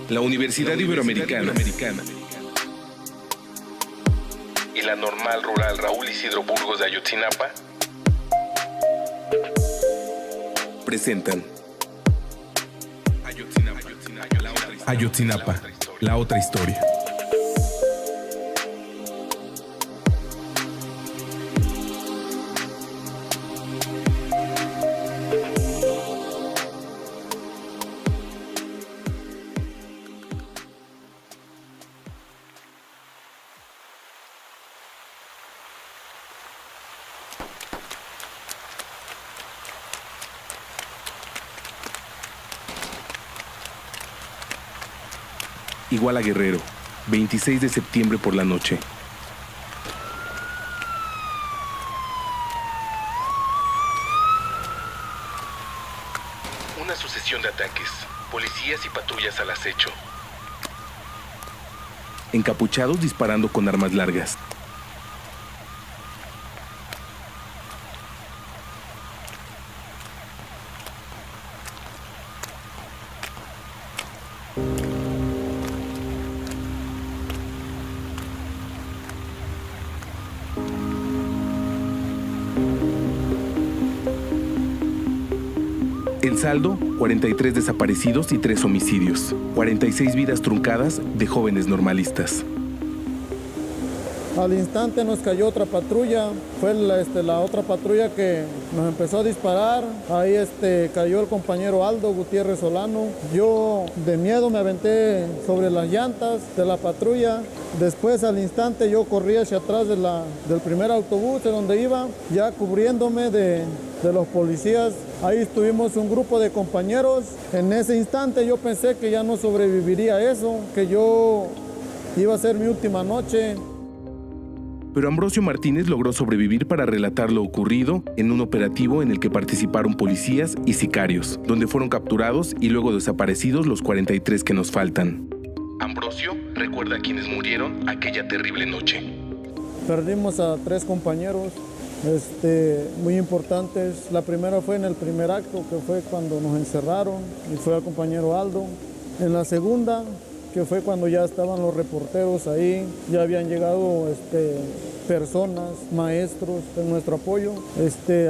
la Universidad Iberoamericana y la Normal Rural Raúl Isidro Burgos de Ayotzinapa presentan Ayotzinapa, la otra historia. Iguala Guerrero, 26 de septiembre por la noche. Una sucesión de ataques, policías y patrullas al acecho. Encapuchados disparando con armas largas. El saldo, 43 desaparecidos y 3 homicidios. 46 vidas truncadas de jóvenes normalistas. Al instante nos cayó otra patrulla, fue la otra patrulla que nos empezó a disparar. Ahí cayó el compañero Aldo Gutiérrez Solano. Yo de miedo me aventé sobre las llantas de la patrulla. Después al instante yo corrí hacia atrás del primer autobús de donde iba, ya cubriéndome de los policías. Ahí estuvimos un grupo de compañeros. En ese instante yo pensé que ya no sobreviviría a eso, que yo iba a ser mi última noche. Pero Ambrosio Martínez logró sobrevivir para relatar lo ocurrido en un operativo en el que participaron policías y sicarios, donde fueron capturados y luego desaparecidos los 43 que nos faltan. Ambrosio recuerda a quienes murieron aquella terrible noche. Perdimos a 3 compañeros muy importantes. La primera fue en el primer acto, que fue cuando nos encerraron, y fue al compañero Aldo. En la segunda, que fue cuando ya estaban los reporteros ahí, ya habían llegado personas, maestros en nuestro apoyo.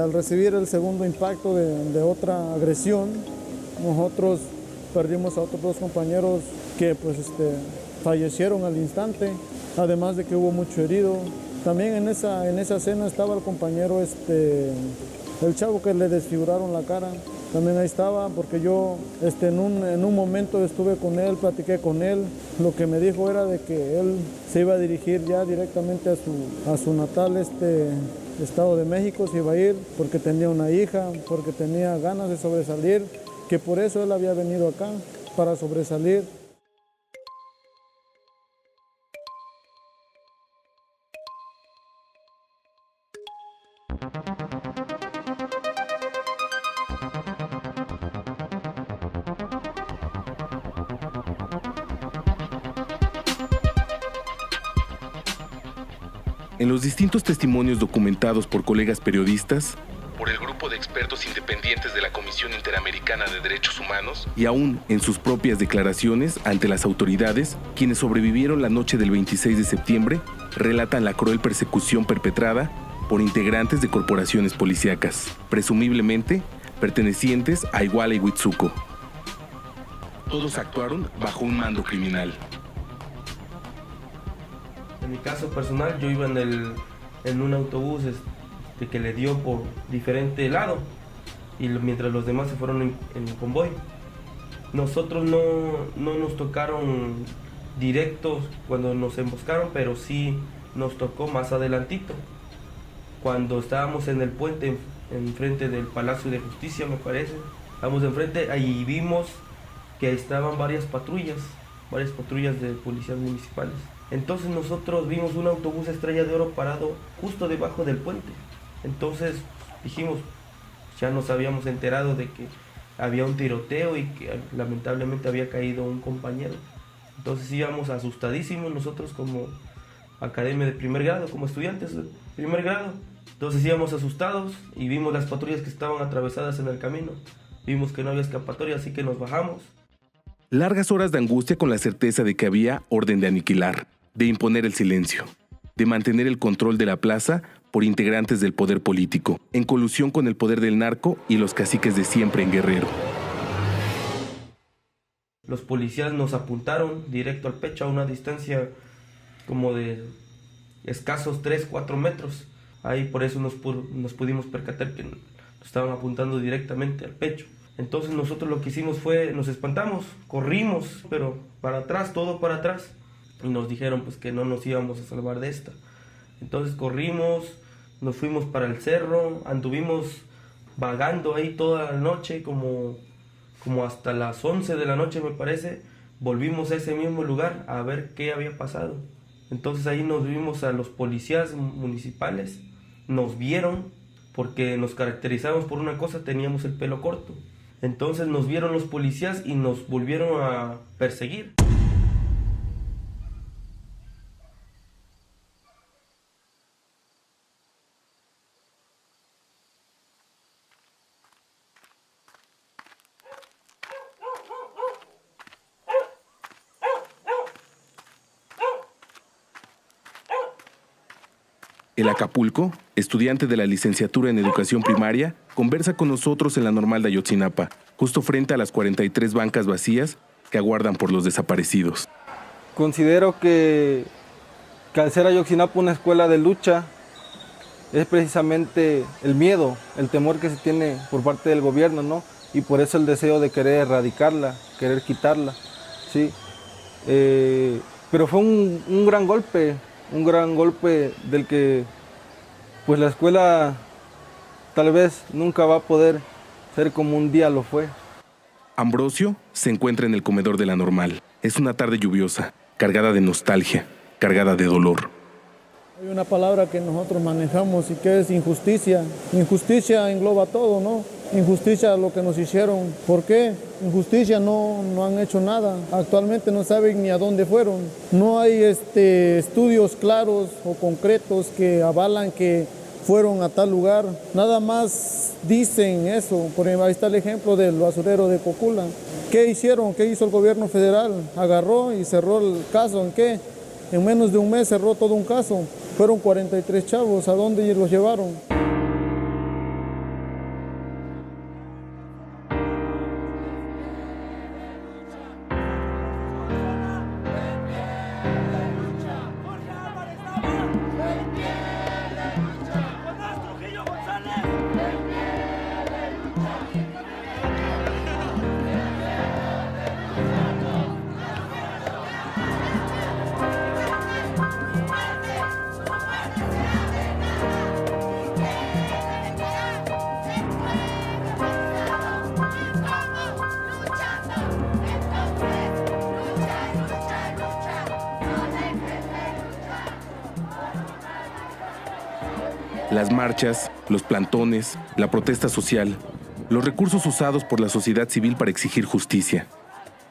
Al recibir el segundo impacto de otra agresión, nosotros perdimos a otros 2 compañeros que fallecieron al instante, además de que hubo mucho herido. También en esa escena estaba el compañero, el chavo que le desfiguraron la cara. También ahí estaba, porque yo en un momento estuve con él, platiqué con él. Lo que me dijo era de que él se iba a dirigir ya directamente a su natal Estado de México, se iba a ir porque tenía una hija, porque tenía ganas de sobresalir, que por eso él había venido acá, para sobresalir. En los distintos testimonios documentados por colegas periodistas, por el grupo de expertos independientes de la Comisión Interamericana de Derechos Humanos y aún en sus propias declaraciones ante las autoridades, quienes sobrevivieron la noche del 26 de septiembre relatan la cruel persecución perpetrada por integrantes de corporaciones policíacas, presumiblemente pertenecientes a Iguala y Huitzuco. Todos actuaron bajo un mando criminal. En mi caso personal, yo iba en un autobús que le dio por diferente lado, y mientras los demás se fueron en convoy. Nosotros no nos tocaron directos cuando nos emboscaron, pero sí nos tocó más adelantito, cuando estábamos en el puente enfrente del Palacio de Justicia, me parece. Estábamos enfrente, ahí vimos que estaban varias patrullas de policías municipales. Entonces nosotros vimos un autobús Estrella de Oro parado justo debajo del puente. Entonces dijimos, ya nos habíamos enterado de que había un tiroteo y que lamentablemente había caído un compañero. Entonces íbamos asustadísimos nosotros como academia de primer grado, como estudiantes de primer grado. Entonces íbamos asustados y vimos las patrullas que estaban atravesadas en el camino. Vimos que no había escapatoria, así que nos bajamos. Largas horas de angustia con la certeza de que había orden de aniquilar, de imponer el silencio, de mantener el control de la plaza por integrantes del poder político, en colusión con el poder del narco y los caciques de siempre en Guerrero. Los policías nos apuntaron directo al pecho a una distancia como de escasos 3-4 metros. Ahí por eso nos pudimos percatar que nos estaban apuntando directamente al pecho. Entonces nosotros lo que hicimos fue, nos espantamos, corrimos, pero para atrás, todo para atrás. Y nos dijeron pues que no nos íbamos a salvar de esta. Entonces corrimos, nos fuimos para el cerro, anduvimos vagando ahí toda la noche, como hasta las 11 de la noche me parece. Volvimos a ese mismo lugar a ver qué había pasado. Entonces ahí nos vimos a los policías municipales, nos vieron porque nos caracterizamos por una cosa, teníamos el pelo corto. Entonces nos vieron los policías y nos volvieron a perseguir. El Acapulco, estudiante de la licenciatura en Educación Primaria, conversa con nosotros en la Normal de Ayotzinapa, justo frente a las 43 bancas vacías que aguardan por los desaparecidos. Considero que al ser Ayotzinapa una escuela de lucha, es precisamente el miedo, el temor que se tiene por parte del gobierno, ¿no? Y por eso el deseo de querer erradicarla, querer quitarla, ¿sí? Pero fue un gran golpe del que pues la escuela tal vez nunca va a poder ser como un día lo fue. Ambrosio se encuentra en el comedor de la Normal. Es una tarde lluviosa, cargada de nostalgia, cargada de dolor. Hay una palabra que nosotros manejamos y que es injusticia. Injusticia engloba todo, ¿no? Injusticia lo que nos hicieron. ¿Por qué? Injusticia no han hecho nada. Actualmente no saben ni a dónde fueron. No hay estudios claros o concretos que avalan que fueron a tal lugar. Nada más dicen eso. Por ejemplo, ahí está el ejemplo del basurero de Cocula. ¿Qué hicieron? ¿Qué hizo el gobierno federal? Agarró y cerró el caso. ¿En qué? En menos de un mes cerró todo un caso. Fueron 43 chavos. ¿A dónde los llevaron? Las marchas, los plantones, la protesta social, los recursos usados por la sociedad civil para exigir justicia.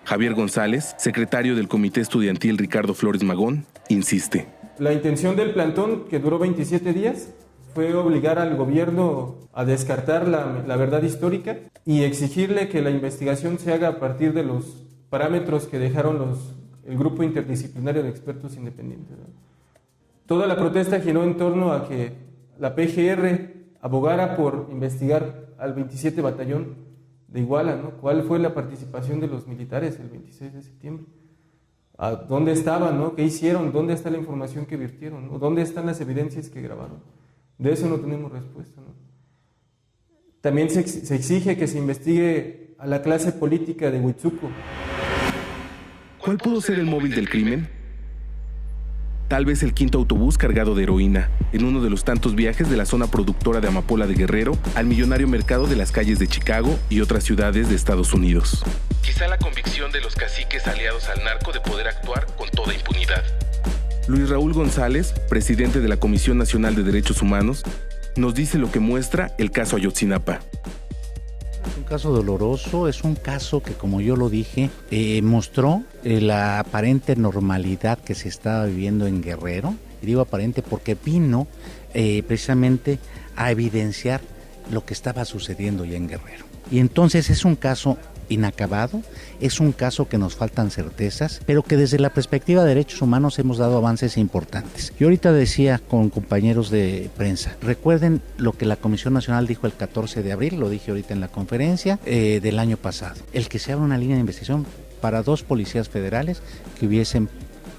Javier González, secretario del Comité Estudiantil Ricardo Flores Magón, insiste. La intención del plantón, que duró 27 días, fue obligar al gobierno a descartar la verdad histórica y exigirle que la investigación se haga a partir de los parámetros que dejaron el grupo interdisciplinario de expertos independientes. Toda la protesta giró en torno a que la PGR abogara por investigar al 27 Batallón de Iguala, ¿no? ¿Cuál fue la participación de los militares el 26 de septiembre? ¿A dónde estaban, no? ¿Qué hicieron? ¿Dónde está la información que virtieron, no? ¿Dónde están las evidencias que grabaron? De eso no tenemos respuesta, ¿no? También se exige que se investigue a la clase política de Huitzuco. ¿Cuál pudo ser el móvil del crimen? Tal vez el quinto autobús cargado de heroína, en uno de los tantos viajes de la zona productora de amapola de Guerrero al millonario mercado de las calles de Chicago y otras ciudades de Estados Unidos. Quizá la convicción de los caciques aliados al narco de poder actuar con toda impunidad. Luis Raúl González, presidente de la Comisión Nacional de Derechos Humanos, nos dice lo que muestra el caso Ayotzinapa. Es un caso doloroso, es un caso que, como yo lo dije, mostró la aparente normalidad que se estaba viviendo en Guerrero. Y digo aparente porque vino precisamente a evidenciar lo que estaba sucediendo ya en Guerrero. Y entonces es un caso inacabado, es un caso que nos faltan certezas, pero que desde la perspectiva de derechos humanos hemos dado avances importantes. Yo ahorita decía con compañeros de prensa, recuerden lo que la Comisión Nacional dijo el 14 de abril, lo dije ahorita en la conferencia del año pasado, el que se abra una línea de investigación para 2 policías federales que hubiesen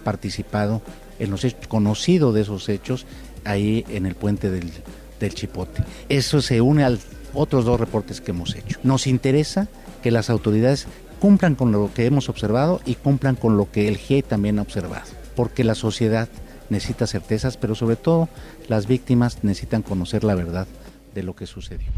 participado en los hechos, conocido de esos hechos ahí en el puente del Chipote. Eso se une a otros 2 reportes que hemos hecho. Nos interesa que las autoridades cumplan con lo que hemos observado y cumplan con lo que el GIEI también ha observado, porque la sociedad necesita certezas, pero sobre todo las víctimas necesitan conocer la verdad de lo que sucedió.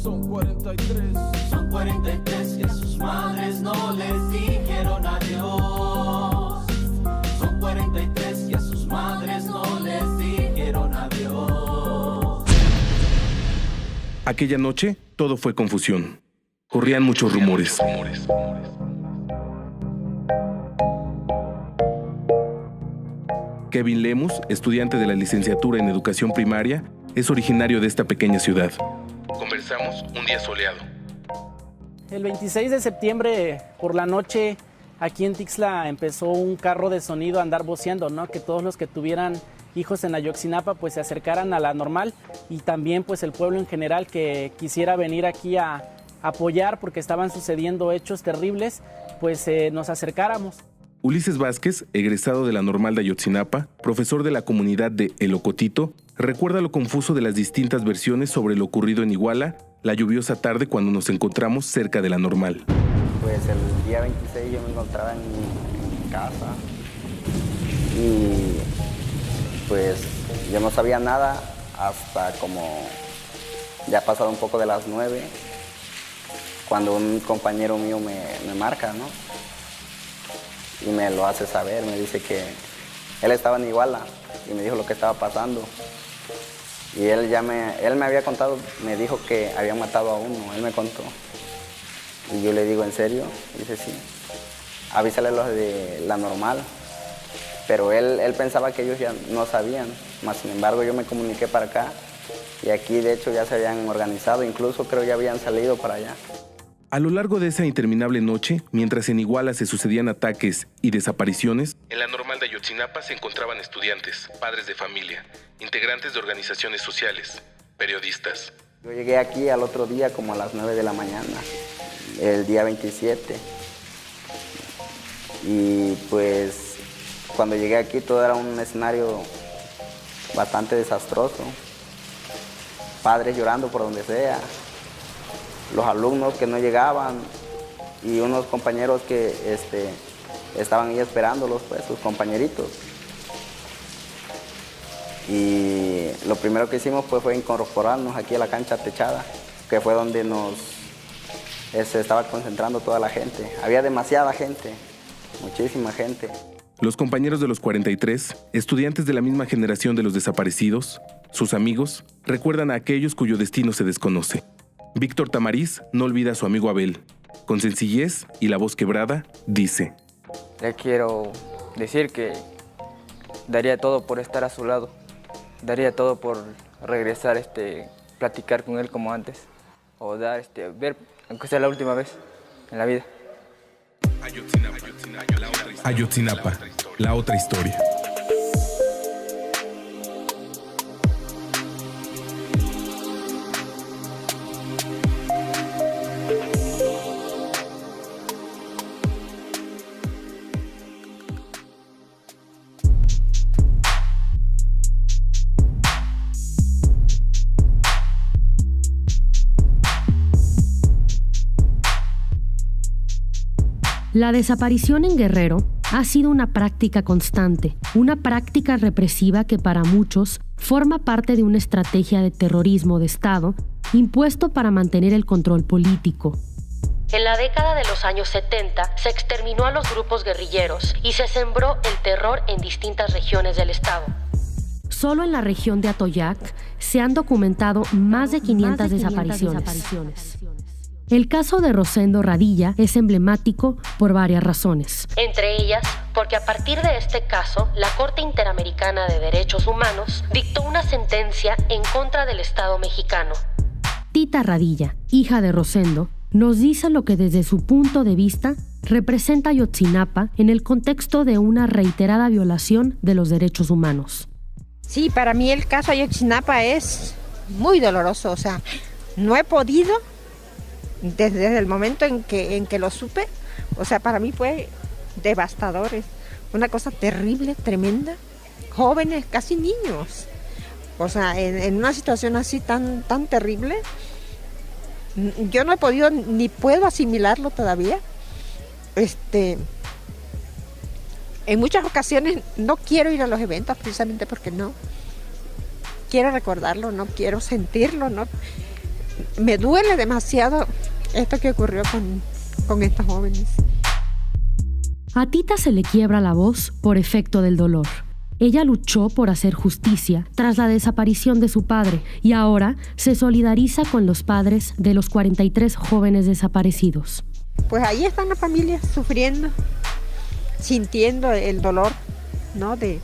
Son 43 que a sus madres no les dijeron adiós. Son 43 que a sus madres no les dijeron adiós. Aquella noche, todo fue confusión. Corrían muchos rumores. Kevin Lemus, estudiante de la licenciatura en educación primaria, es originario de esta pequeña ciudad. Conversamos un día soleado. El 26 de septiembre por la noche aquí en Tixla empezó un carro de sonido a andar voceando, ¿no? Que todos los que tuvieran hijos en Ayotzinapa pues se acercaran a la normal, y también pues el pueblo en general que quisiera venir aquí a apoyar porque estaban sucediendo hechos terribles, pues nos acercáramos. Ulises Vázquez, egresado de la Normal de Ayotzinapa, profesor de la comunidad de El Ocotito, recuerda lo confuso de las distintas versiones sobre lo ocurrido en Iguala la lluviosa tarde cuando nos encontramos cerca de la Normal. Pues el día 26 yo me encontraba en mi casa y pues yo no sabía nada hasta como ya pasado un poco de las 9, cuando un compañero mío me marca, ¿no? Y me lo hace saber, me dice que él estaba en Iguala y me dijo lo que estaba pasando. Y él me había contado, me dijo que habían matado a uno, él me contó. Y yo le digo, ¿en serio? Y dice, sí. Avísale a los de la Normal. Pero él pensaba que ellos ya no sabían. Más sin embargo, yo me comuniqué para acá. Y aquí, de hecho, ya se habían organizado. Incluso creo ya habían salido para allá. A lo largo de esa interminable noche, mientras en Iguala se sucedían ataques y desapariciones, en la Normal de Ayotzinapa se encontraban estudiantes, padres de familia, integrantes de organizaciones sociales, periodistas. Yo llegué aquí al otro día como a las 9 de la mañana, el día 27. Y pues cuando llegué aquí todo era un escenario bastante desastroso. Padres llorando por donde sea, los alumnos que no llegaban y unos compañeros que estaban ahí esperándolos, pues, sus compañeritos. Y lo primero que hicimos pues, fue incorporarnos aquí a la cancha techada, que fue donde se estaba concentrando toda la gente. Había demasiada gente, muchísima gente. Los compañeros de los 43, estudiantes de la misma generación de los desaparecidos, sus amigos, recuerdan a aquellos cuyo destino se desconoce. Víctor Tamariz no olvida a su amigo Abel. Con sencillez y la voz quebrada, dice: Le quiero decir que daría todo por estar a su lado. Daría todo por regresar, platicar con él como antes. O ver, aunque sea la última vez en la vida. Ayotzinapa, la otra historia. La desaparición en Guerrero ha sido una práctica constante, una práctica represiva que para muchos forma parte de una estrategia de terrorismo de Estado impuesto para mantener el control político. En la década de los años 70 se exterminó a los grupos guerrilleros y se sembró el terror en distintas regiones del estado. Solo en la región de Atoyac se han documentado más de 500 desapariciones. El caso de Rosendo Radilla es emblemático por varias razones. Entre ellas, porque a partir de este caso, la Corte Interamericana de Derechos Humanos dictó una sentencia en contra del Estado mexicano. Tita Radilla, hija de Rosendo, nos dice lo que desde su punto de vista representa Ayotzinapa en el contexto de una reiterada violación de los derechos humanos. Sí, para mí el caso Ayotzinapa es muy doloroso, o sea, no he podido, desde el momento en que lo supe, o sea, para mí fue devastador, una cosa terrible, tremenda, jóvenes, casi niños, o sea, en una situación así tan terrible, yo no he podido ni puedo asimilarlo todavía. En muchas ocasiones no quiero ir a los eventos precisamente porque no quiero recordarlo, no quiero sentirlo, no. Me duele demasiado esto que ocurrió con estos jóvenes. A Tita se le quiebra la voz por efecto del dolor. Ella luchó por hacer justicia tras la desaparición de su padre y ahora se solidariza con los padres de los 43 jóvenes desaparecidos. Pues ahí están las familias sufriendo, sintiendo el dolor, ¿no? de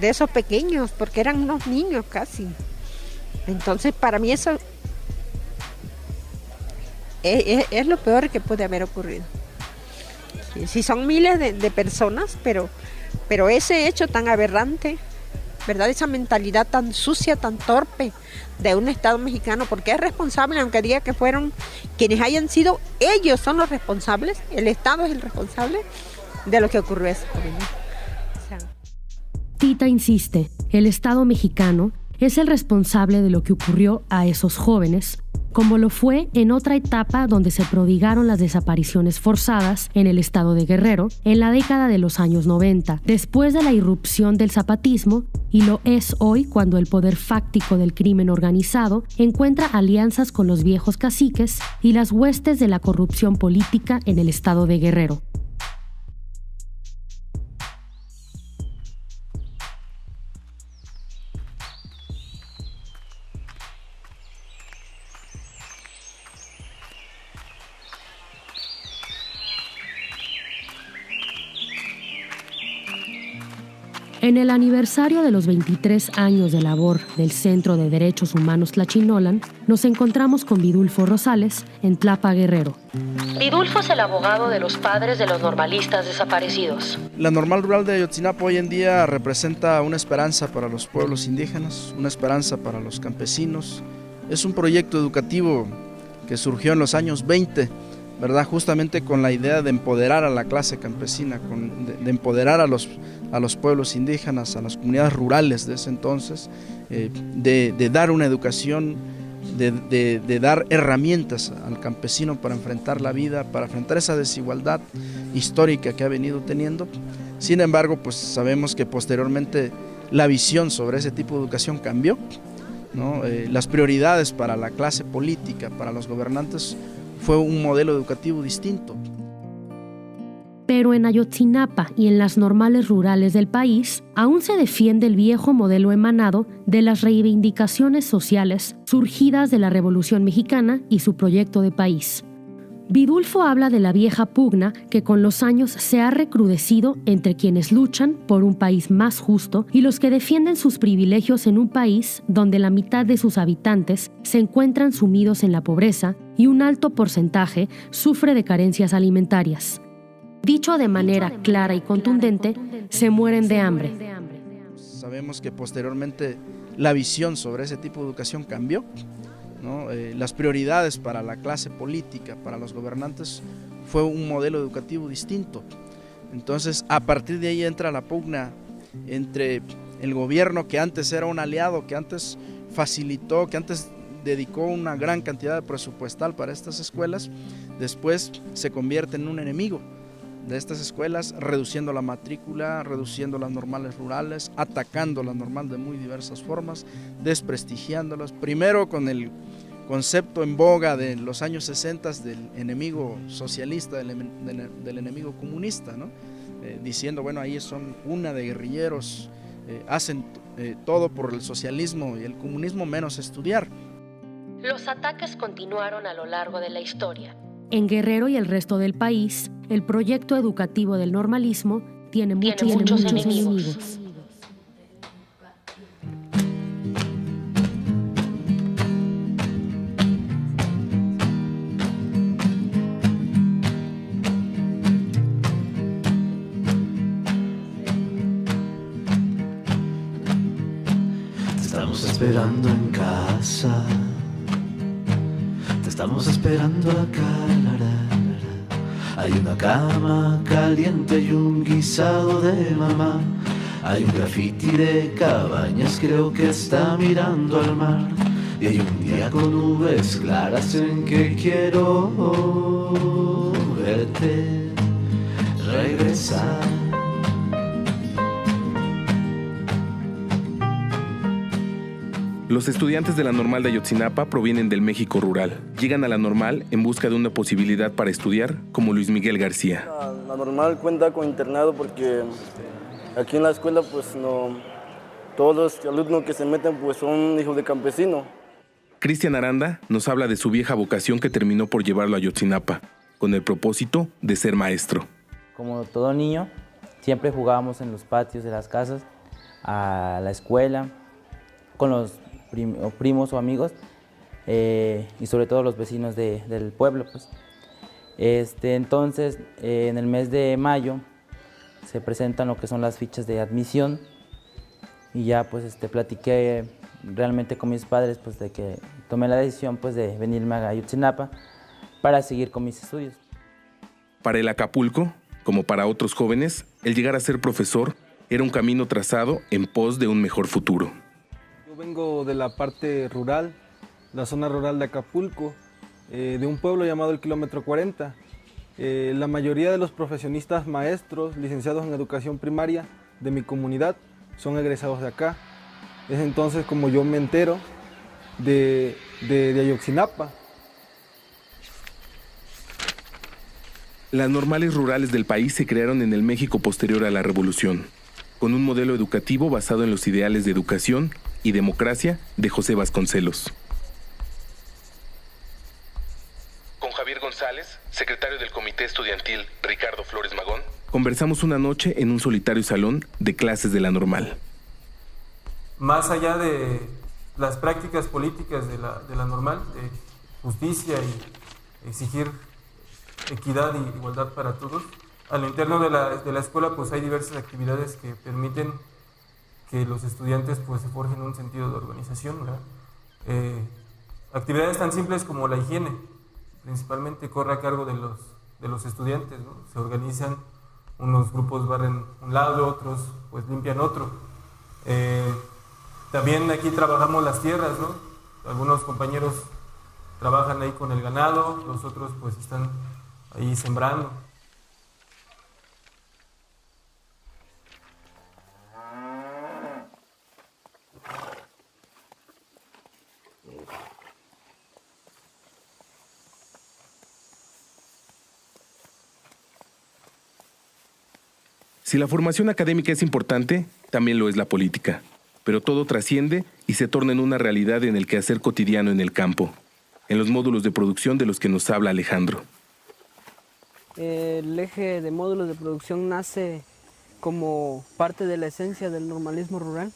esos pequeños, porque eran unos niños casi. Entonces para mí eso es lo peor que puede haber ocurrido. Sí, son miles de personas, pero ese hecho tan aberrante, ¿verdad? Esa mentalidad tan sucia, tan torpe de un Estado mexicano, porque es responsable, aunque diga que fueron quienes hayan sido, ellos son los responsables, el Estado es el responsable de lo que ocurrió a ese joven. Tita insiste, el Estado mexicano es el responsable de lo que ocurrió a esos jóvenes, como lo fue en otra etapa donde se prodigaron las desapariciones forzadas en el estado de Guerrero en la década de los años 90, después de la irrupción del zapatismo, y lo es hoy cuando el poder fáctico del crimen organizado encuentra alianzas con los viejos caciques y las huestes de la corrupción política en el estado de Guerrero. En el aniversario de los 23 años de labor del Centro de Derechos Humanos Tlachinolan, nos encontramos con Vidulfo Rosales en Tlapa, Guerrero. Vidulfo es el abogado de los padres de los normalistas desaparecidos. La Normal Rural de Ayotzinapa hoy en día representa una esperanza para los pueblos indígenas, una esperanza para los campesinos. Es un proyecto educativo que surgió en los años 20, ¿verdad? Justamente con la idea de empoderar a la clase campesina, de empoderar a los pueblos indígenas, a las comunidades rurales de ese entonces, de dar una educación, de dar herramientas al campesino para enfrentar la vida, para enfrentar esa desigualdad histórica que ha venido teniendo. Sin embargo, pues sabemos que posteriormente la visión sobre ese tipo de educación cambió, ¿no? Las prioridades para la clase política, para los gobernantes, fue un modelo educativo distinto. Pero en Ayotzinapa y en las normales rurales del país, aún se defiende el viejo modelo emanado de las reivindicaciones sociales surgidas de la Revolución Mexicana y su proyecto de país. Vidulfo habla de la vieja pugna que con los años se ha recrudecido entre quienes luchan por un país más justo y los que defienden sus privilegios en un país donde la mitad de sus habitantes se encuentran sumidos en la pobreza y un alto porcentaje sufre de carencias alimentarias. Dicho de manera clara y contundente, se mueren de hambre. Sabemos que posteriormente la visión sobre ese tipo de educación cambió, ¿no? Las prioridades para la clase política, para los gobernantes, fue un modelo educativo distinto. Entonces, a partir de ahí entra la pugna entre el gobierno, que antes era un aliado, que antes facilitó, que antes dedicó una gran cantidad de presupuestal para estas escuelas, después se convierte en un enemigo de estas escuelas, reduciendo la matrícula, reduciendo las normales rurales, atacando la normal de muy diversas formas, desprestigiándolas, primero con el concepto en boga de los años 60 del enemigo socialista, del enemigo comunista, ¿no? Diciendo, bueno, ahí son una de guerrilleros, hacen todo por el socialismo y el comunismo menos estudiar. Los ataques continuaron a lo largo de la historia. En Guerrero y el resto del país, el proyecto educativo del normalismo tiene muchos enemigos. Te estamos esperando en casa. Te estamos esperando acá. Hay una cama caliente y un guisado de mamá. Hay un grafiti de cabañas, creo que está mirando al mar. Y hay un día con nubes claras en que quiero verte regresar. Los estudiantes de la Normal de Ayotzinapa provienen del México rural. Llegan a la Normal en busca de una posibilidad para estudiar, como Luis Miguel García. La Normal cuenta con internado porque aquí en la escuela pues no, todos los alumnos que se meten pues son hijos de campesinos. Cristian Aranda nos habla de su vieja vocación que terminó por llevarlo a Ayotzinapa, con el propósito de ser maestro. Como todo niño, siempre jugábamos en los patios de las casas, a la escuela, con los primos o amigos y sobre todo los vecinos del pueblo, pues. Entonces, en el mes de mayo se presentan lo que son las fichas de admisión y ya pues platiqué realmente con mis padres pues de que tomé la decisión pues de venirme a Ayotzinapa para seguir con mis estudios. Para el Acapulco, como para otros jóvenes, el llegar a ser profesor era un camino trazado en pos de un mejor futuro. Yo vengo de la parte rural, la zona rural de Acapulco, de un pueblo llamado el Kilómetro 40. La mayoría de los profesionistas maestros, licenciados en educación primaria de mi comunidad, son egresados de acá. Es entonces como yo me entero de Ayotzinapa. Las normales rurales del país se crearon en el México posterior a la Revolución, con un modelo educativo basado en los ideales de educación y democracia de José Vasconcelos. Con Javier González, secretario del Comité Estudiantil Ricardo Flores Magón, conversamos una noche en un solitario salón de clases de la Normal. Más allá de las prácticas políticas de la Normal, de justicia y exigir equidad y igualdad para todos, a lo interno de la escuela pues hay diversas actividades que permiten que los estudiantes pues se forjen un sentido de organización, ¿verdad? Actividades tan simples como la higiene, principalmente corre a cargo de los estudiantes, ¿no? Se organizan, unos grupos barren un lado, otros pues limpian otro. También aquí trabajamos las tierras, ¿no? Algunos compañeros trabajan ahí con el ganado, los otros pues están ahí sembrando. Si la formación académica es importante, también lo es la política. Pero todo trasciende y se torna en una realidad en el quehacer cotidiano en el campo, en los módulos de producción de los que nos habla Alejandro. El eje de módulos de producción nace como parte de la esencia del normalismo rural.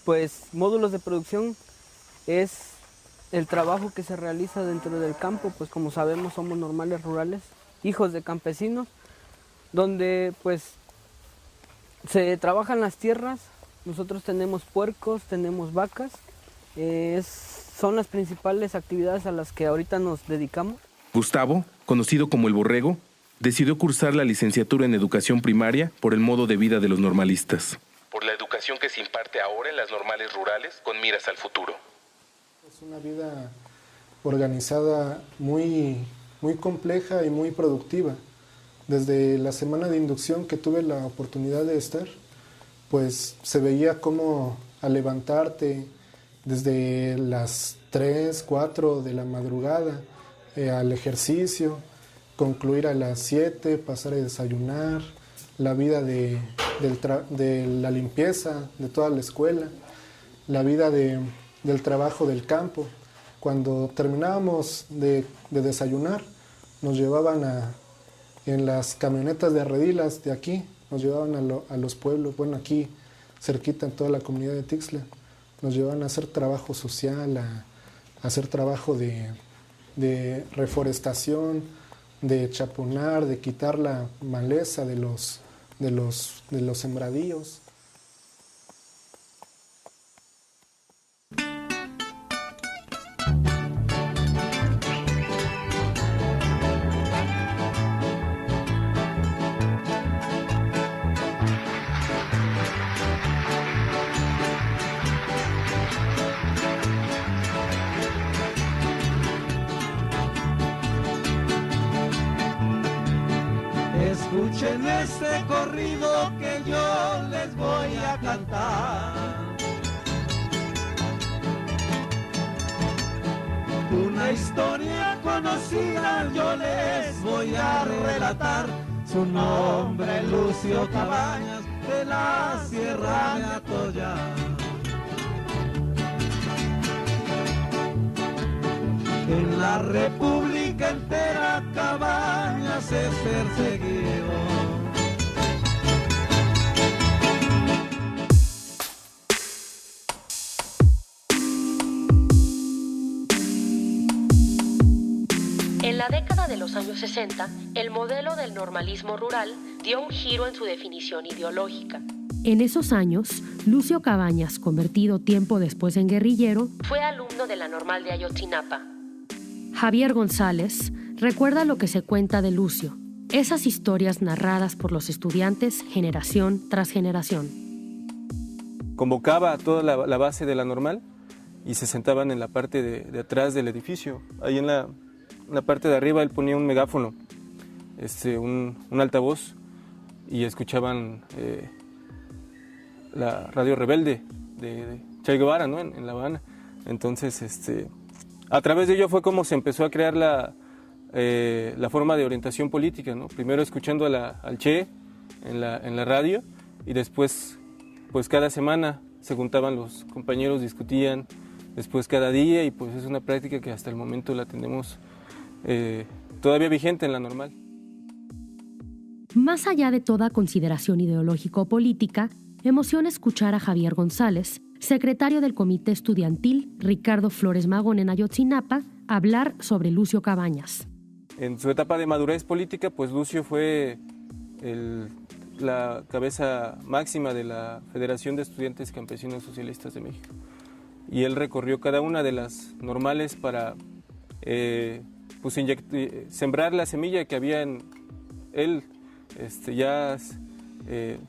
Pues módulos de producción es el trabajo que se realiza dentro del campo, pues como sabemos somos normales rurales, hijos de campesinos, donde pues se trabajan las tierras, nosotros tenemos puercos, tenemos vacas, son las principales actividades a las que ahorita nos dedicamos. Gustavo, conocido como El Borrego, decidió cursar la licenciatura en educación primaria por el modo de vida de los normalistas. Por la educación que se imparte ahora en las normales rurales con miras al futuro. Es una vida organizada muy compleja y muy productiva. Desde la semana de inducción que tuve la oportunidad de estar, pues se veía cómo al levantarte desde las 3, 4 de la madrugada al ejercicio, concluir a las 7, pasar a desayunar, la vida de la limpieza de toda la escuela, la vida del trabajo del campo. Cuando terminábamos de desayunar, nos llevaban en las camionetas de redilas de aquí, nos llevaban a los pueblos, bueno, aquí cerquita en toda la comunidad de Tixla, nos llevaban a hacer trabajo social, a hacer trabajo de reforestación, de chaponar, de quitar la maleza de los sembradíos. Escuchen este corrido que yo les voy a cantar. Una historia conocida yo les voy a relatar. Su nombre Lucio Cabañas, de la Sierra de Atoya. En la República entera Cabañas es perseguido. En la década de los años 60, el modelo del normalismo rural dio un giro en su definición ideológica. En esos años, Lucio Cabañas, convertido tiempo después en guerrillero, Fue alumno de la Normal de Ayotzinapa. Javier González recuerda lo que se cuenta de Lucio, esas historias narradas por los estudiantes generación tras generación. Convocaba a toda la base de la Normal y se sentaban en la parte de atrás del edificio. Ahí en la parte de arriba él ponía un megáfono, un altavoz, y escuchaban la radio rebelde de Che Guevara, ¿no? en La Habana. Entonces, a través de ello fue como se empezó a crear la forma de orientación política, ¿no? Primero escuchando al Che en la radio, y después, pues cada semana se juntaban los compañeros, discutían, después cada día, y pues es una práctica que hasta el momento la tenemos todavía vigente en la Normal. Más allá de toda consideración ideológico-política, emociona escuchar a Javier González, secretario del Comité Estudiantil Ricardo Flores Magón en Ayotzinapa, hablar sobre Lucio Cabañas. En su etapa de madurez política, pues Lucio fue la cabeza máxima de la Federación de Estudiantes Campesinos Socialistas de México. Y él recorrió cada una de las normales para sembrar la semilla que había en él ya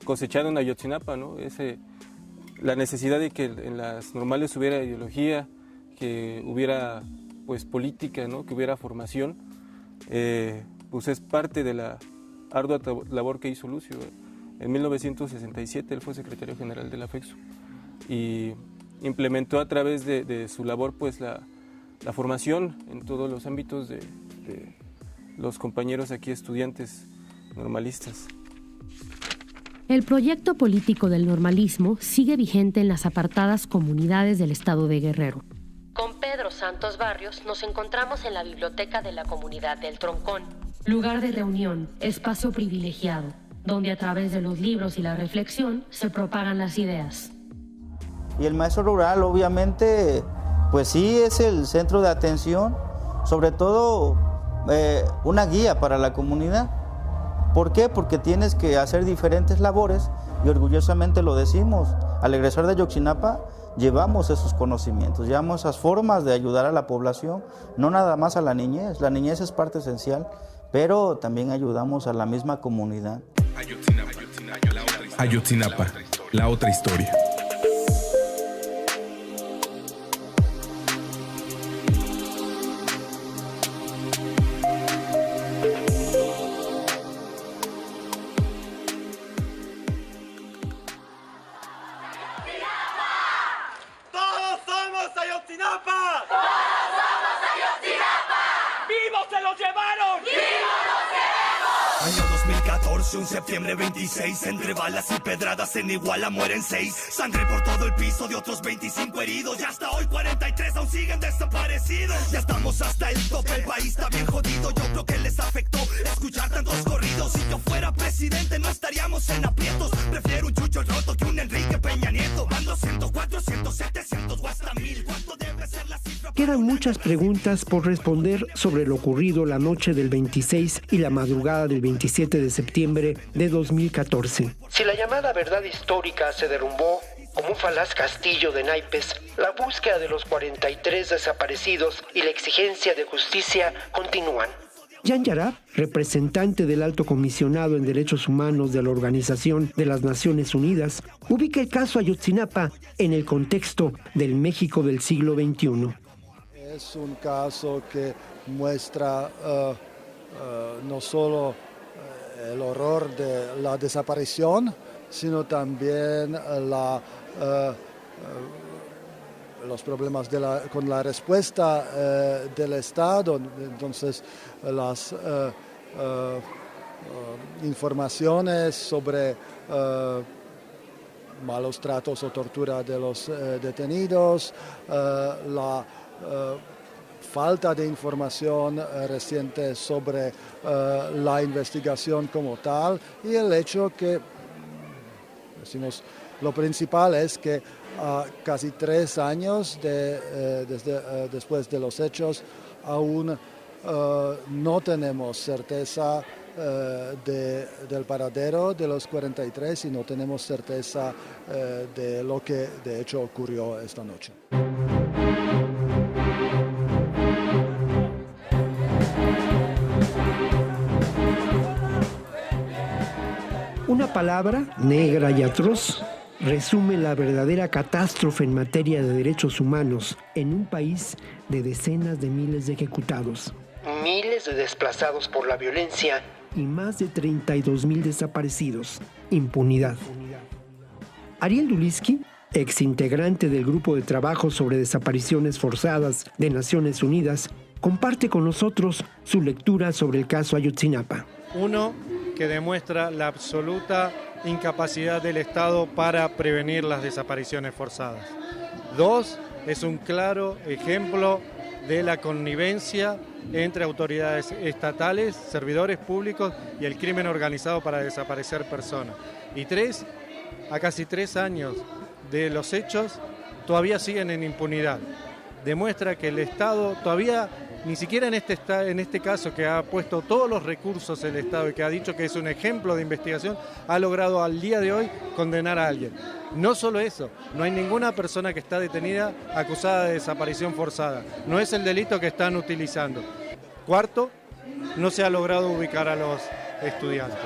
cosechado en Ayotzinapa, ¿no? La necesidad de que en las normales hubiera ideología, que hubiera pues política, ¿no? Que hubiera formación, pues es parte de la ardua labor que hizo Lucio. En 1967 él fue secretario general de la FEXU y implementó a través de su labor pues la formación en todos los ámbitos de los compañeros aquí estudiantes normalistas. El proyecto político del normalismo sigue vigente en las apartadas comunidades del estado de Guerrero. Con Pedro Santos Barrios nos encontramos en la biblioteca de la comunidad del Troncón. Lugar de reunión, espacio privilegiado, donde a través de los libros y la reflexión se propagan las ideas. Y el maestro rural obviamente pues sí es el centro de atención, sobre todo una guía para la comunidad. ¿Por qué? Porque tienes que hacer diferentes labores y orgullosamente lo decimos. Al egresar de Ayotzinapa llevamos esos conocimientos, llevamos esas formas de ayudar a la población, no nada más a la niñez es parte esencial, pero también ayudamos a la misma comunidad. Ayotzinapa, la otra historia. ¡Todos somos Ayotzinapa! llevaron! ¡Y no nos queremos! Año 2014, un septiembre 26, entre balas y pedradas en Iguala mueren 6. Sangre por todo el piso de otros 25 heridos. Y hasta hoy 43 aún siguen desaparecidos. Ya estamos hasta el tope, el país está bien jodido. Yo creo que les afectó escuchar tantos corridos. Si yo fuera presidente no estaríamos en aprietos. Prefiero un Chucho roto que un Enrique Peña Nieto. Mando 100, 400, 700 o hasta 1000. ¿Cuánto debe ser la cifra? Quedan muchas preguntas por responder sobre lo ocurrido la noche del 26 y la madrugada del 27 de septiembre de 2014. Si la llamada verdad histórica se derrumbó como un falaz castillo de naipes, la búsqueda de los 43 desaparecidos y la exigencia de justicia continúan. Jan Yarab, representante del Alto Comisionado en Derechos Humanos de la Organización de las Naciones Unidas, ubica el caso Ayotzinapa en el contexto del México del siglo XXI. Es un caso que muestra no solo el horror de la desaparición, sino también los problemas con la respuesta del Estado. Entonces, las informaciones sobre malos tratos o tortura de los detenidos, la falta de información reciente sobre la investigación como tal y el hecho que, decimos, lo principal es que casi 3 años después de los hechos aún no tenemos certeza del paradero de los 43 y no tenemos certeza de lo que de hecho ocurrió esta noche. Una palabra, negra y atroz, resume la verdadera catástrofe en materia de derechos humanos en un país de decenas de miles de ejecutados, Miles de desplazados por la violencia y más de 32,000 desaparecidos. Impunidad. Ariel Duliski, exintegrante del Grupo de Trabajo sobre Desapariciones Forzadas de Naciones Unidas, comparte con nosotros su lectura sobre el caso Ayotzinapa. Uno, que demuestra la absoluta incapacidad del Estado para prevenir las desapariciones forzadas. 2, es un claro ejemplo de la connivencia entre autoridades estatales, servidores públicos y el crimen organizado para desaparecer personas. Y 3, a casi 3 años de los hechos, todavía siguen en impunidad. Demuestra que el Estado todavía, ni siquiera en este caso que ha puesto todos los recursos el Estado y que ha dicho que es un ejemplo de investigación, ha logrado al día de hoy condenar a alguien. No solo eso, no hay ninguna persona que está detenida acusada de desaparición forzada. No es el delito que están utilizando. 4, no se ha logrado ubicar a los estudiantes.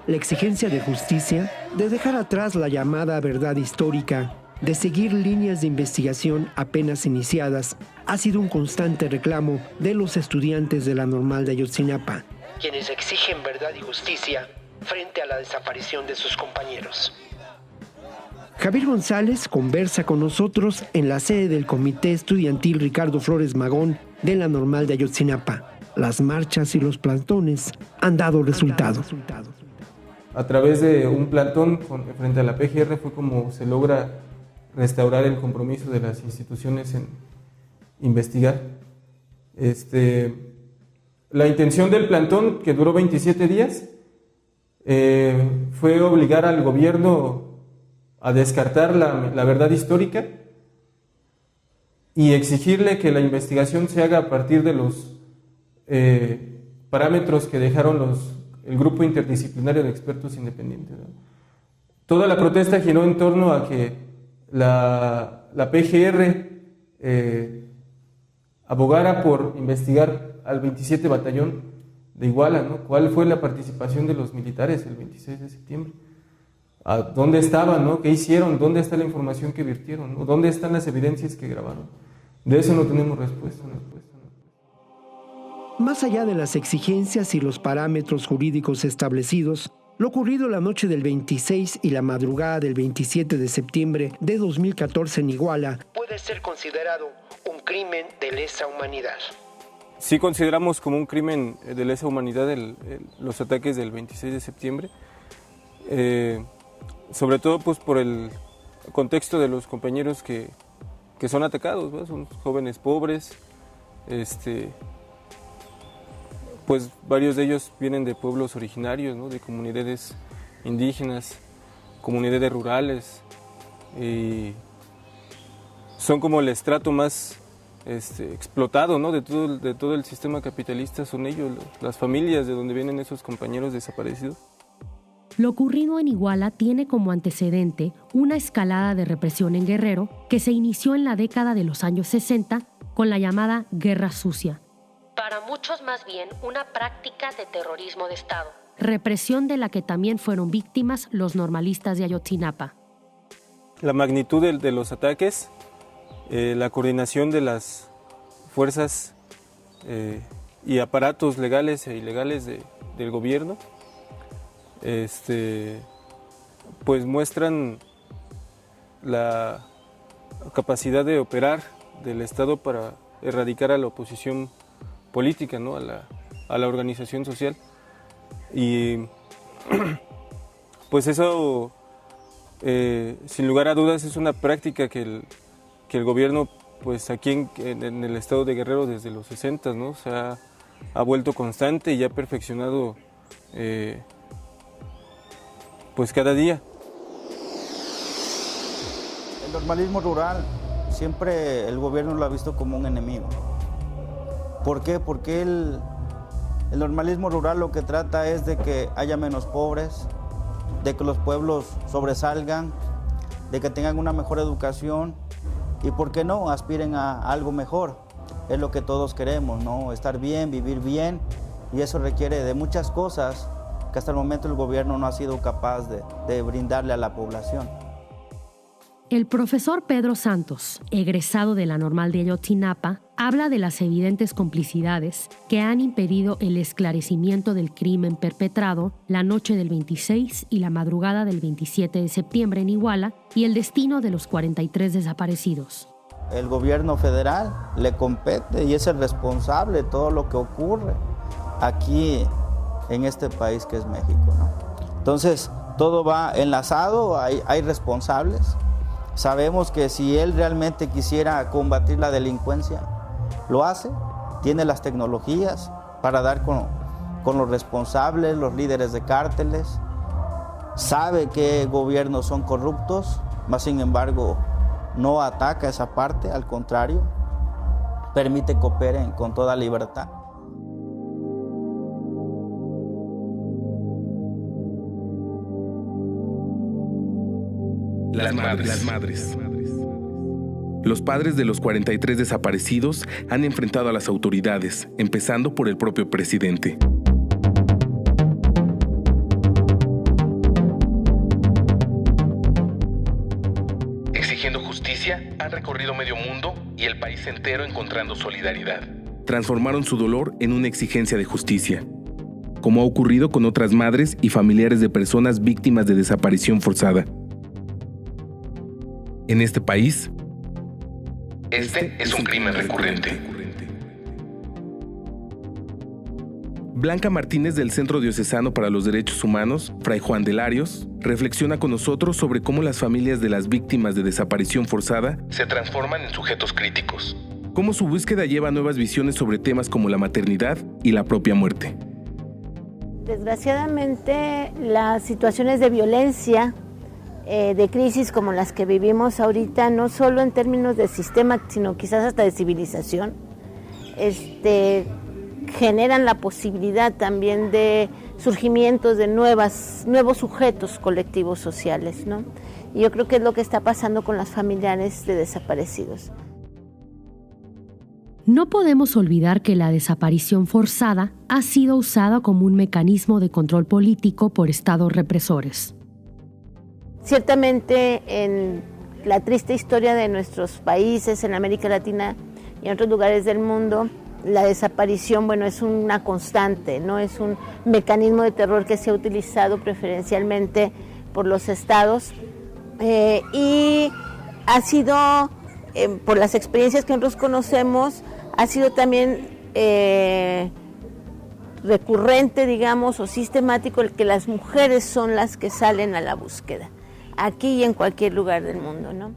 La exigencia de justicia, de dejar atrás la llamada verdad histórica, de seguir líneas de investigación apenas iniciadas, ha sido un constante reclamo de los estudiantes de la Normal de Ayotzinapa, quienes exigen verdad y justicia frente a la desaparición de sus compañeros. Javier González conversa con nosotros en la sede del Comité Estudiantil Ricardo Flores Magón de la Normal de Ayotzinapa. Las marchas y los plantones han dado resultado. A través de un plantón frente a la PGR fue como se logra restaurar el compromiso de las instituciones en investigar. La intención del plantón, que duró 27 días, fue obligar al gobierno a descartar la verdad histórica y exigirle que la investigación se haga a partir de los parámetros que dejaron el grupo interdisciplinario de expertos independientes, ¿no? Toda la protesta giró en torno a que la PGR abogara por investigar al 27 Batallón de Iguala, ¿no? ¿Cuál fue la participación de los militares el 26 de septiembre? ¿A dónde estaban, ¿no? ¿Qué hicieron? ¿Dónde está la información que virtieron, ¿no? ¿Dónde están las evidencias que grabaron? De eso no tenemos respuesta. Más allá de las exigencias y los parámetros jurídicos establecidos, lo ocurrido la noche del 26 y la madrugada del 27 de septiembre de 2014 en Iguala puede ser considerado un crimen de lesa humanidad. sí consideramos como un crimen de lesa humanidad los ataques del 26 de septiembre, sobre todo pues por el contexto de los compañeros que son atacados, ¿no? Son jóvenes pobres, pues varios de ellos vienen de pueblos originarios, ¿no? De comunidades indígenas, comunidades rurales, y son como el estrato más explotado, ¿no? de todo el sistema capitalista, son ellos, las familias de donde vienen esos compañeros desaparecidos. Lo ocurrido en Iguala tiene como antecedente una escalada de represión en Guerrero que se inició en la década de los años 60 con la llamada Guerra Sucia. Para muchos más bien una práctica de terrorismo de Estado. Represión de la que también fueron víctimas los normalistas de Ayotzinapa. La magnitud de los ataques, la coordinación de las fuerzas y aparatos legales e ilegales del gobierno, pues muestran la capacidad de operar del Estado para erradicar a la oposición política, ¿no? a la organización social. Y pues eso, sin lugar a dudas, es una práctica que el gobierno, pues aquí en el estado de Guerrero desde los 60, ¿no? Se ha vuelto constante y ha perfeccionado pues cada día. El normalismo rural siempre el gobierno lo ha visto como un enemigo. ¿Por qué? Porque el normalismo rural lo que trata es de que haya menos pobres, de que los pueblos sobresalgan, de que tengan una mejor educación y, ¿por qué no?, aspiren a algo mejor. Es lo que todos queremos, ¿no? Estar bien, vivir bien, y eso requiere de muchas cosas que hasta el momento el gobierno no ha sido capaz de brindarle a la población. El profesor Pedro Santos, egresado de la Normal de Ayotzinapa, habla de las evidentes complicidades que han impedido el esclarecimiento del crimen perpetrado la noche del 26 y la madrugada del 27 de septiembre en Iguala y el destino de los 43 desaparecidos. El gobierno federal le compete y es el responsable de todo lo que ocurre aquí en este país que es México, ¿no? Entonces, todo va enlazado, hay responsables. Sabemos que si él realmente quisiera combatir la delincuencia, lo hace, tiene las tecnologías para dar con los responsables, los líderes de cárteles, sabe que gobiernos son corruptos, mas sin embargo no ataca esa parte, al contrario, permite que operen con toda libertad. Las madres. Los padres de los 43 desaparecidos han enfrentado a las autoridades, empezando por el propio presidente. Exigiendo justicia, han recorrido medio mundo y el país entero encontrando solidaridad. Transformaron su dolor en una exigencia de justicia, como ha ocurrido con otras madres y familiares de personas víctimas de desaparición forzada. En este país, este es un crimen recurrente. Blanca Martínez del Centro Diocesano para los Derechos Humanos, Fray Juan de Larios, reflexiona con nosotros sobre cómo las familias de las víctimas de desaparición forzada se transforman en sujetos críticos. Cómo su búsqueda lleva nuevas visiones sobre temas como la maternidad y la propia muerte. Desgraciadamente, las situaciones de violencia, de crisis como las que vivimos ahorita, no solo en términos de sistema, sino quizás hasta de civilización, generan la posibilidad también de surgimientos de nuevos sujetos colectivos sociales, ¿no? Y yo creo que es lo que está pasando con las familiares de desaparecidos. No podemos olvidar que la desaparición forzada ha sido usada como un mecanismo de control político por estados represores. Ciertamente, en la triste historia de nuestros países, en América Latina y en otros lugares del mundo, la desaparición, bueno, es una constante, ¿no? Es un mecanismo de terror que se ha utilizado preferencialmente por los estados y ha sido, por las experiencias que nosotros conocemos, ha sido también recurrente, digamos, o sistemático el que las mujeres son las que salen a la búsqueda, aquí y en cualquier lugar del mundo, ¿no?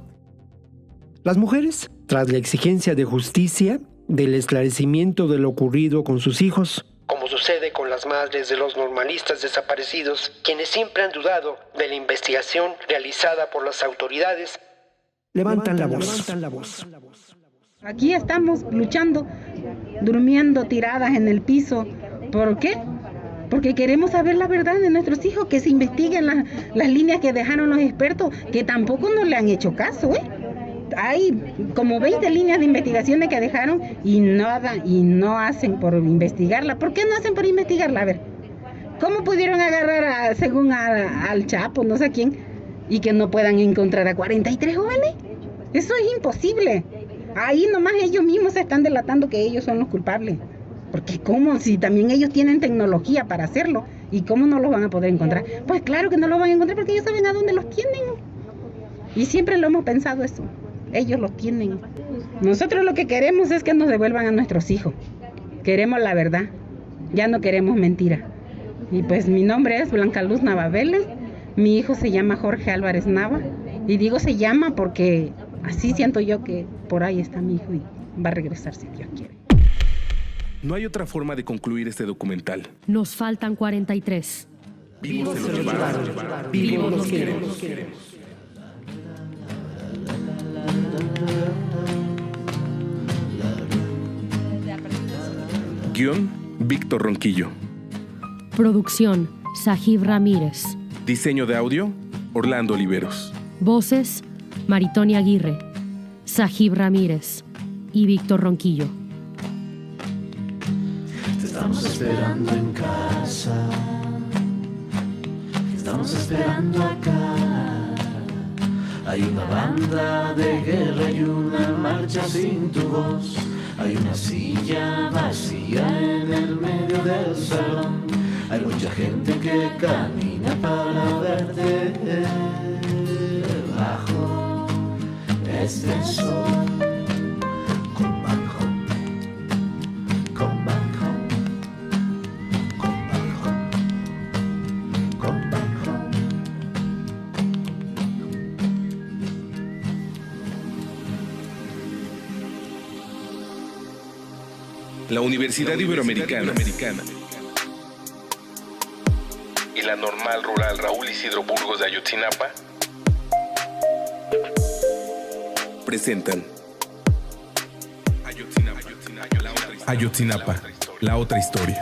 Las mujeres, tras la exigencia de justicia, del esclarecimiento de lo ocurrido con sus hijos, como sucede con las madres de los normalistas desaparecidos, quienes siempre han dudado de la investigación realizada por las autoridades, levantan la voz. Aquí estamos luchando, durmiendo tiradas en el piso. ¿Por qué? Porque queremos saber la verdad de nuestros hijos, que se investiguen las líneas que dejaron los expertos, que tampoco nos le han hecho caso, Hay como 20 líneas de investigaciones que dejaron y nada, y no hacen por investigarla. ¿Por qué no hacen por investigarla? A ver, ¿cómo pudieron agarrar según al Chapo, no sé a quién, y que no puedan encontrar a 43 jóvenes? Eso es imposible. Ahí nomás ellos mismos se están delatando que ellos son los culpables. Porque ¿cómo? Si también ellos tienen tecnología para hacerlo, ¿y cómo no los van a poder encontrar? Pues claro que no los van a encontrar porque ellos saben a dónde los tienen. Y siempre lo hemos pensado eso. Ellos los tienen. Nosotros lo que queremos es que nos devuelvan a nuestros hijos. Queremos la verdad. Ya no queremos mentira. Y pues mi nombre es Blanca Luz Nava Vélez. Mi hijo se llama Jorge Álvarez Nava. Y digo se llama porque así siento yo que por ahí está mi hijo y va a regresar si Dios quiere. No hay otra forma de concluir este documental. Nos faltan 43. Vivos se los llevaron. Vivos los queremos. Guión, Víctor Ronquillo. Producción, Sajib Ramírez. Diseño de audio, Orlando Oliveros. Voces, Maritoni Aguirre, Sajib Ramírez y Víctor Ronquillo. Te estamos esperando en casa. Te estamos esperando acá. Hay una banda de guerra y una marcha sin tu voz. Hay una silla vacía en el medio del salón. Hay mucha gente que camina para verte bajo este sol. Come back home, come back home, come back home, come back home. La Universidad Iberoamericana y la Normal Rural Raúl Isidro Burgos de Ayotzinapa presentan Ayotzinapa, la otra historia.